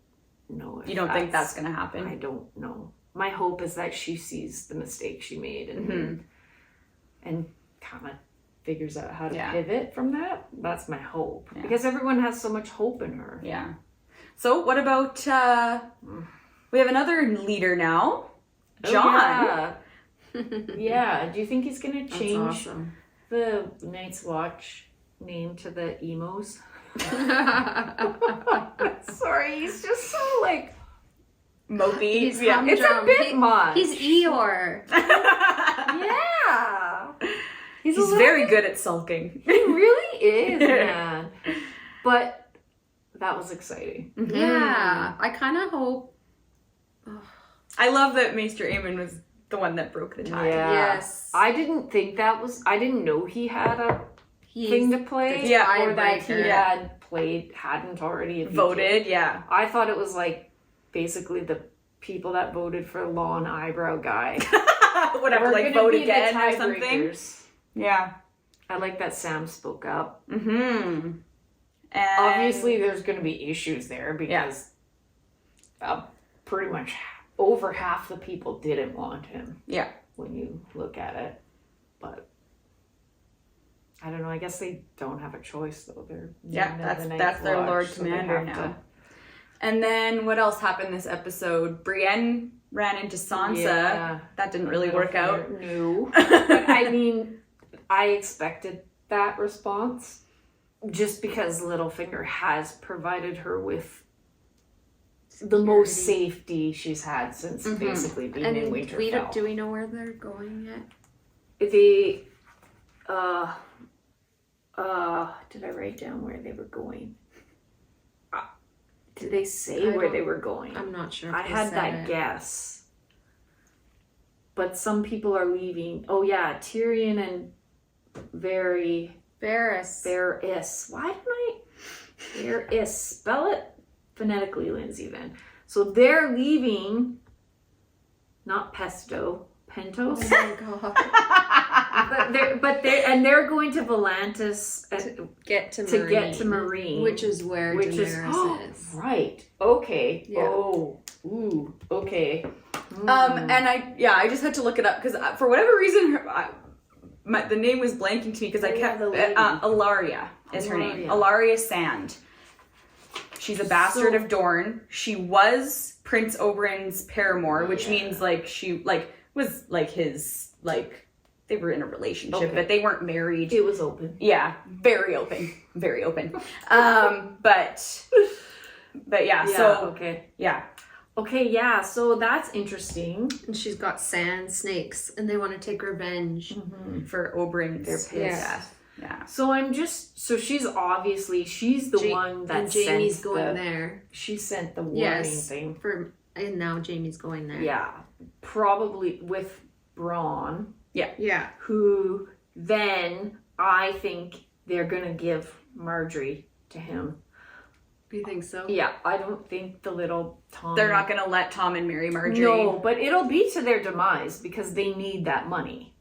[SPEAKER 3] know if
[SPEAKER 1] you don't think that's going to happen?
[SPEAKER 3] I don't know. My hope is that she sees the mistake she made and kind of figures out how to pivot from that. That's my hope. Because everyone has so much hope in her.
[SPEAKER 1] Yeah. So what about, we have another leader now, John.
[SPEAKER 3] Yeah. Do you think he's going to change
[SPEAKER 2] awesome.
[SPEAKER 3] the Night's Watch name to the emos? Sorry, he's just so like
[SPEAKER 1] mopey.
[SPEAKER 2] He's
[SPEAKER 3] it's a bit much.
[SPEAKER 2] He's Eeyore.
[SPEAKER 3] Yeah.
[SPEAKER 1] He's very good at sulking.
[SPEAKER 3] He really is, man. But that was exciting.
[SPEAKER 2] Yeah. I kind of hope.
[SPEAKER 1] I love that Maester Aemon was the one that broke the tie.
[SPEAKER 3] Yeah.
[SPEAKER 2] Yes.
[SPEAKER 3] I didn't think I didn't know he had a thing to play. Or that he hadn't already
[SPEAKER 1] voted. Yeah.
[SPEAKER 3] I thought it was like basically the people that voted for Lawn Eyebrow Guy.
[SPEAKER 1] Whatever, like vote again or something. Yeah.
[SPEAKER 3] I like that Sam spoke up.
[SPEAKER 1] And
[SPEAKER 3] obviously there's going to be issues there because pretty much over half the people didn't want him.
[SPEAKER 1] Yeah.
[SPEAKER 3] When you look at it. But I don't know. I guess they don't have a choice though.
[SPEAKER 1] That's their Lord Commander now. And then what else happened this episode? Brienne ran into Sansa.
[SPEAKER 3] Yeah.
[SPEAKER 1] That didn't really work out.
[SPEAKER 3] No. But I mean, I expected that response just because Littlefinger has provided her with the most safety she's had since basically being in Winterfell.
[SPEAKER 2] Do we know where they're going yet?
[SPEAKER 3] They, did I write down where they were going? Did they say where they were going?
[SPEAKER 2] I'm not sure.
[SPEAKER 3] I had that guess. But some people are leaving. Oh yeah, Tyrion and Varys Ferris. Why didn't I? Ferris. Spell it phonetically, Lindsay, then. So they're leaving, not Pentos.
[SPEAKER 2] Oh my god.
[SPEAKER 3] they're going to Volantis
[SPEAKER 2] to get to
[SPEAKER 3] Marine.
[SPEAKER 2] Which is where Daenerys is.
[SPEAKER 3] Right. Okay.
[SPEAKER 2] Yeah.
[SPEAKER 3] Oh. Ooh. Okay.
[SPEAKER 1] And I just had to look it up because for whatever reason the name was blanking to me because I kept Ilaria is her name. Ilaria Sand. She's a bastard of Dorne. She was Prince Oberyn's paramour, which means she was his they were in a relationship, but they weren't married.
[SPEAKER 3] It was open.
[SPEAKER 1] Yeah, very open. Very open. But yeah, so
[SPEAKER 3] okay.
[SPEAKER 1] Yeah.
[SPEAKER 3] Okay, yeah, so that's interesting.
[SPEAKER 2] And she's got sand snakes, and they want to take revenge
[SPEAKER 1] for Oberyn.
[SPEAKER 2] They're pissed.
[SPEAKER 1] Yeah.
[SPEAKER 3] So she's the one that
[SPEAKER 2] Jaime's
[SPEAKER 3] sent
[SPEAKER 2] going there.
[SPEAKER 3] She sent the warning thing.
[SPEAKER 2] And now Jaime's going there.
[SPEAKER 3] Yeah. Probably with Bronn.
[SPEAKER 2] Yeah.
[SPEAKER 3] Who then I think they're gonna give Marjorie to him.
[SPEAKER 2] You think so?
[SPEAKER 3] Yeah, I don't think the little Tom...
[SPEAKER 1] They're not going to let Tommen marry Marjorie.
[SPEAKER 3] No, but it'll be to their demise because they need that money.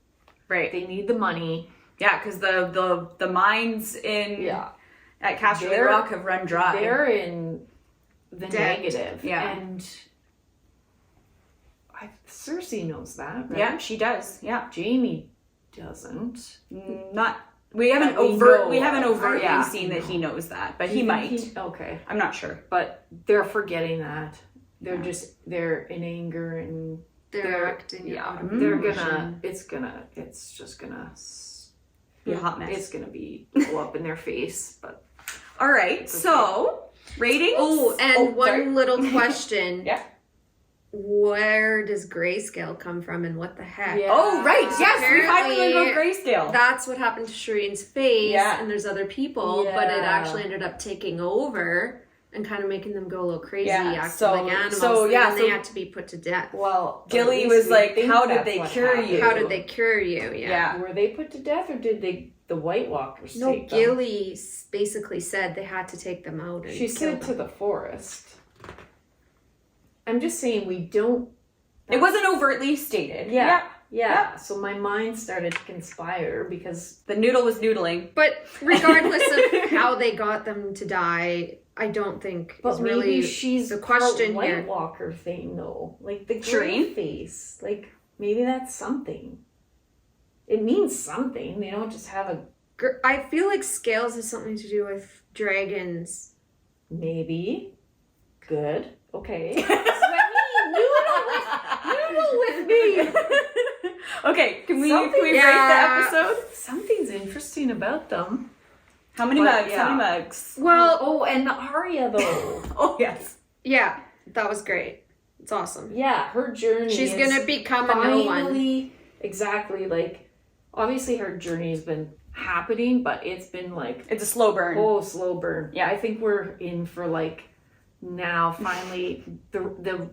[SPEAKER 1] Right.
[SPEAKER 3] They need the money.
[SPEAKER 1] Yeah, because the mines at Casterly Rock have run dry.
[SPEAKER 3] They're in the negative.
[SPEAKER 1] Yeah.
[SPEAKER 3] And Cersei knows that, right?
[SPEAKER 1] Yeah, she does. Yeah.
[SPEAKER 3] Jaime doesn't.
[SPEAKER 1] We haven't overtly seen that he knows that, but he might.
[SPEAKER 3] Okay.
[SPEAKER 1] I'm not sure.
[SPEAKER 3] But they're forgetting that. They're in anger and
[SPEAKER 2] they're acting.
[SPEAKER 3] Yeah. They're gonna it's just gonna
[SPEAKER 1] be a hot mess.
[SPEAKER 3] It's gonna be blow up in their face. But
[SPEAKER 1] all right, so ratings.
[SPEAKER 2] One little question.
[SPEAKER 1] Yeah.
[SPEAKER 2] Where does grayscale come from and what the heck?
[SPEAKER 1] Yeah. Oh, right. Yes, we finally learned about grayscale.
[SPEAKER 2] That's what happened to Shireen's face.
[SPEAKER 1] Yeah.
[SPEAKER 2] And there's other people, but it actually ended up taking over and kind of making them go a little crazy, acting like animals. So they had to be put to death.
[SPEAKER 3] Well,
[SPEAKER 1] Gilly was like, how did they cure you?
[SPEAKER 2] How did they cure you? Yeah.
[SPEAKER 3] Were they put to death or did the White Walkers take them?
[SPEAKER 2] Gilly basically said they had to take them out.
[SPEAKER 3] She said to the forest. I'm just saying we don't...
[SPEAKER 1] It wasn't overtly stated.
[SPEAKER 3] Yeah. So my mind started to conspire because...
[SPEAKER 1] The noodle was noodling.
[SPEAKER 2] But regardless of how they got them to die, I don't think
[SPEAKER 3] but
[SPEAKER 2] is really
[SPEAKER 3] maybe she's
[SPEAKER 2] the question
[SPEAKER 3] White
[SPEAKER 2] here.
[SPEAKER 3] Walker thing though. Like the green face. Like maybe that's something. It means something. They don't just have a...
[SPEAKER 2] I feel like scales has something to do with dragons.
[SPEAKER 3] Maybe. Good. Okay. Noodle with me.
[SPEAKER 1] Okay, can we break the episode?
[SPEAKER 3] Something's interesting about them.
[SPEAKER 1] How many mugs? How many mugs?
[SPEAKER 2] Well,
[SPEAKER 3] and Arya though.
[SPEAKER 1] Oh yes.
[SPEAKER 2] Yeah, that was great. It's awesome.
[SPEAKER 3] Yeah, her journey.
[SPEAKER 2] She's gonna become a no one.
[SPEAKER 3] Exactly. Like, obviously her journey has been happening, but it's been like
[SPEAKER 1] it's a slow burn.
[SPEAKER 3] Oh, slow burn. Yeah, I think we're in for like now finally the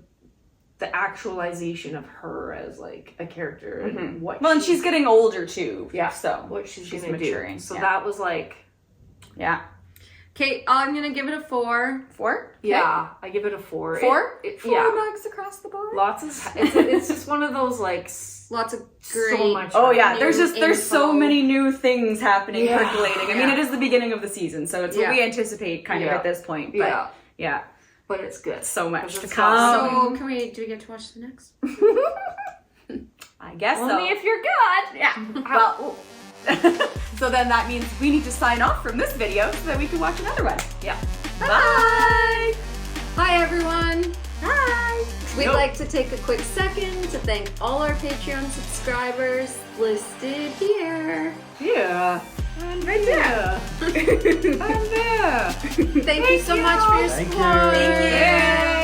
[SPEAKER 3] actualization of her as like a character and what
[SPEAKER 1] and she's getting older too.
[SPEAKER 3] Yeah.
[SPEAKER 1] So
[SPEAKER 3] what she's
[SPEAKER 1] gonna maturing.
[SPEAKER 3] Do. So that was like
[SPEAKER 2] Okay, I'm gonna give it a 4.
[SPEAKER 1] 4?
[SPEAKER 3] Yeah, I give it a 4.
[SPEAKER 1] 4? 4 mugs across the board.
[SPEAKER 3] Lots of it's just one of those like
[SPEAKER 2] lots of great.
[SPEAKER 3] So much
[SPEAKER 1] there's so many new things happening, percolating. I mean, it is the beginning of the season, so it's what we anticipate kind of at this point. But
[SPEAKER 3] but it's good.
[SPEAKER 1] So much to come.
[SPEAKER 2] So do we get to watch the next?
[SPEAKER 1] I guess
[SPEAKER 3] only if you're good.
[SPEAKER 1] Yeah. Well. So then that means we need to sign off from this video so that we can watch another one.
[SPEAKER 3] Yeah.
[SPEAKER 1] Bye.
[SPEAKER 2] Hi everyone. Hi. We'd like to take a quick second to thank all our Patreon subscribers listed here.
[SPEAKER 1] Yeah.
[SPEAKER 3] And right there.
[SPEAKER 1] And there.
[SPEAKER 2] Thank you so much for your support.
[SPEAKER 1] Thank you.